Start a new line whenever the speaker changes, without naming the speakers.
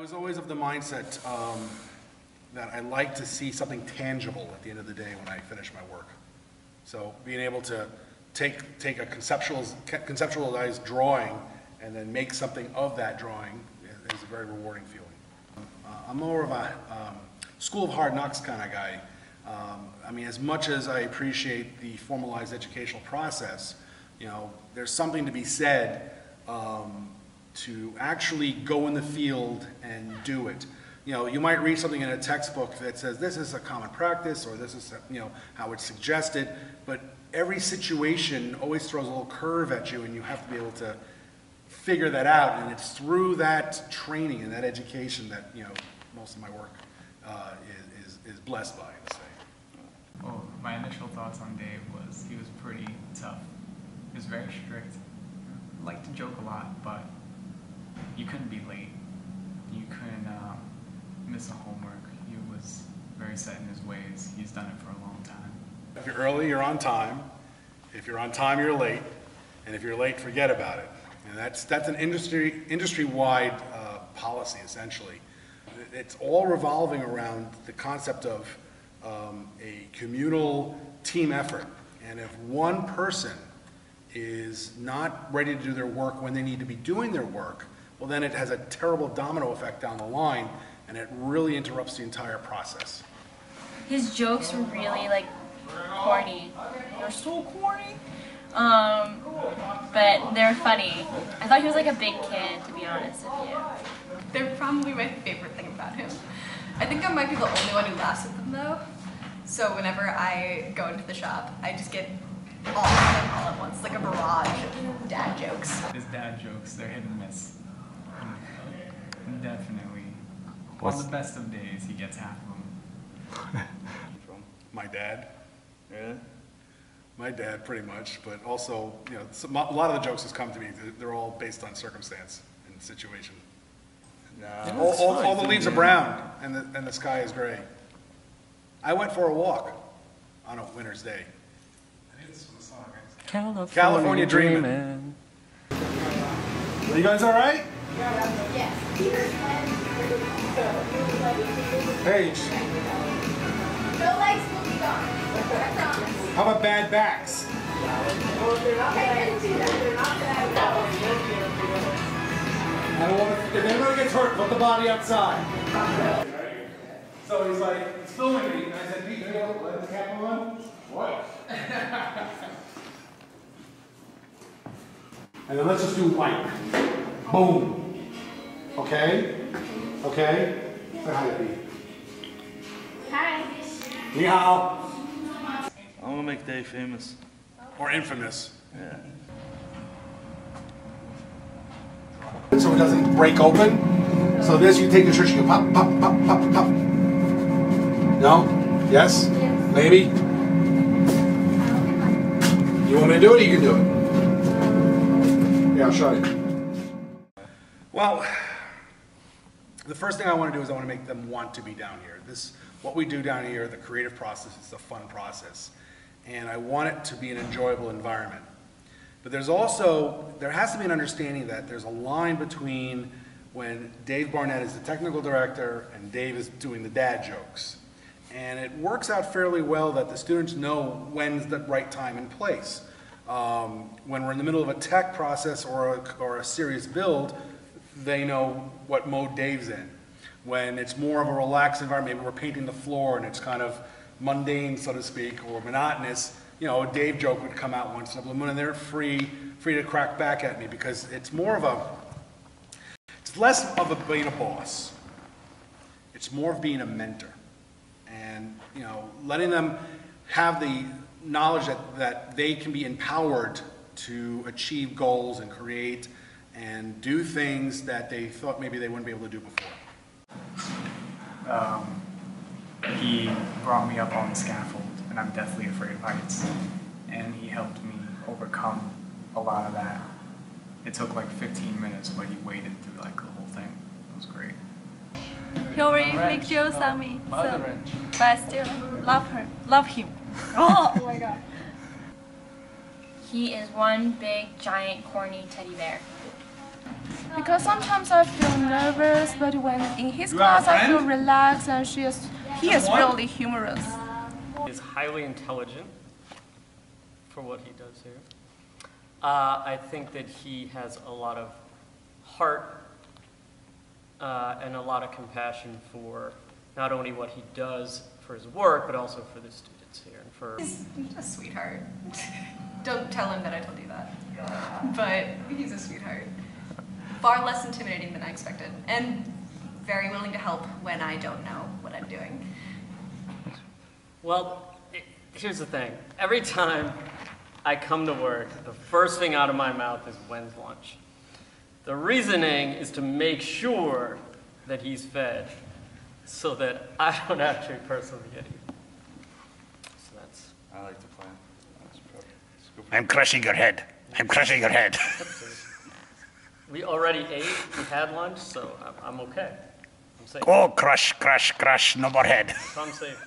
was always of the mindset that I like to see something tangible at the end of the day when I finish my work. So being able to take a conceptualized drawing and then make something of that drawing is a very rewarding feeling. I'm more of a school of hard knocks kind of guy. I mean, as much as I appreciate the formalized educational process, you know, there's something to be said to actually go in the field and do it. You know, you might read something in a textbook that says this is a common practice or this is, you know, how it's suggested, but every situation always throws a little curve at you and you have to be able to figure that out, and it's through that training and that education that, you know, most of my work is blessed by, I would say.
Well, my initial thoughts on Dave was he was pretty tough. He was very strict. Liked to joke a lot, but you couldn't be late. You couldn't miss a homework. He was very set in his ways. He's done it for a long time.
If you're early, you're on time. If you're on time, you're late. And if you're late, forget about it. And that's an industry-wide policy, essentially. It's all revolving around the concept of a communal team effort. And if one person is not ready to do their work when they need to be doing their work, well, then it has a terrible domino effect down the line, and it really interrupts the entire process.
His jokes were really, like, corny. They're so corny. But they're funny. I thought he was like a big kid, to be honest with you.
They're probably my favorite thing about him. I think I might be the only one who laughs at them, though. So whenever I go into the shop, I just get all of them all at once, like a barrage of dad jokes.
His dad jokes, they're hit and miss. Definitely. On the best of days, he gets half of them.
From my dad.
Yeah.
My dad, pretty much, but also, you know, a lot of the jokes that come to me, they're all based on circumstance and situation.
Nah,
All the leaves are brown and the sky is gray. I went for a walk on a winter's day.
I think this is the song, right?
California Dreamin'. Are you guys all right?
Yes.
Paige,
No legs will be gone. I promise.
how about bad backs?
I can do that. They're not bad.
I don't want to, if anybody gets hurt, put the body outside. So he's like, he's filming me, and I said, Pete, you know, let the cap on. What? And then let's just do light. Boom. Okay? Okay? Say hi to Pete.
Hi.
Ni hao.
I want to make Dave famous.
Or infamous.
Yeah.
So it doesn't break open. So this, you take the shirt, you can pop, pop, pop, pop, pop. No? Yes?
Yes.
Maybe? You want me to do it, or you can do it? Yeah, I'll show you. Well, the first thing I want to do is I want to make them want to be down here. What we do down here, the creative process, is a fun process. And I want it to be an enjoyable environment. But there has to be an understanding that there's a line between when Dave Barnett is the technical director and Dave is doing the dad jokes. And it works out fairly well that the students know when's the right time and place. When we're in the middle of a tech process or a serious build, they know what mode Dave's in. When it's more of a relaxed environment, maybe we're painting the floor and it's kind of mundane, so to speak, or monotonous, you know, a Dave joke would come out once in a blue moon and they're free to crack back at me because it's more of it's less of being a boss. It's more of being a mentor. And, you know, letting them have the knowledge that they can be empowered to achieve goals and create and do things that they thought maybe they wouldn't be able to do before.
He brought me up on the scaffold, and I'm deathly afraid of heights. And he helped me overcome a lot of that. It took like 15 minutes, but he waited through like the whole thing. It was great.
He already make jokes on me, so, but I still love him. Oh my god.
He is one big, giant, corny teddy bear.
Because sometimes I feel nervous, but when in his
You are a
class I feel
friend?
relaxed and he is really humorous.
He is highly intelligent for what he does here. I think that he has a lot of heart and a lot of compassion for not only what he does for his work, but also for the students here and for.
He's a sweetheart. Don't tell him that I told you that. But he's a sweetheart. Far less intimidating than I expected, and very willing to help when I don't know what I'm doing.
Well, here's the thing. Every time I come to work, the first thing out of my mouth is when's lunch. The reasoning is to make sure that he's fed so that I don't actually personally get eaten. So that's.
I like the plan. That's perfect. Let's go for
I'm crushing your head. I'm crushing your head.
We already ate, we had lunch, so I'm okay. I'm safe.
Oh, crush, crush, crush, no more head.
So I'm safe.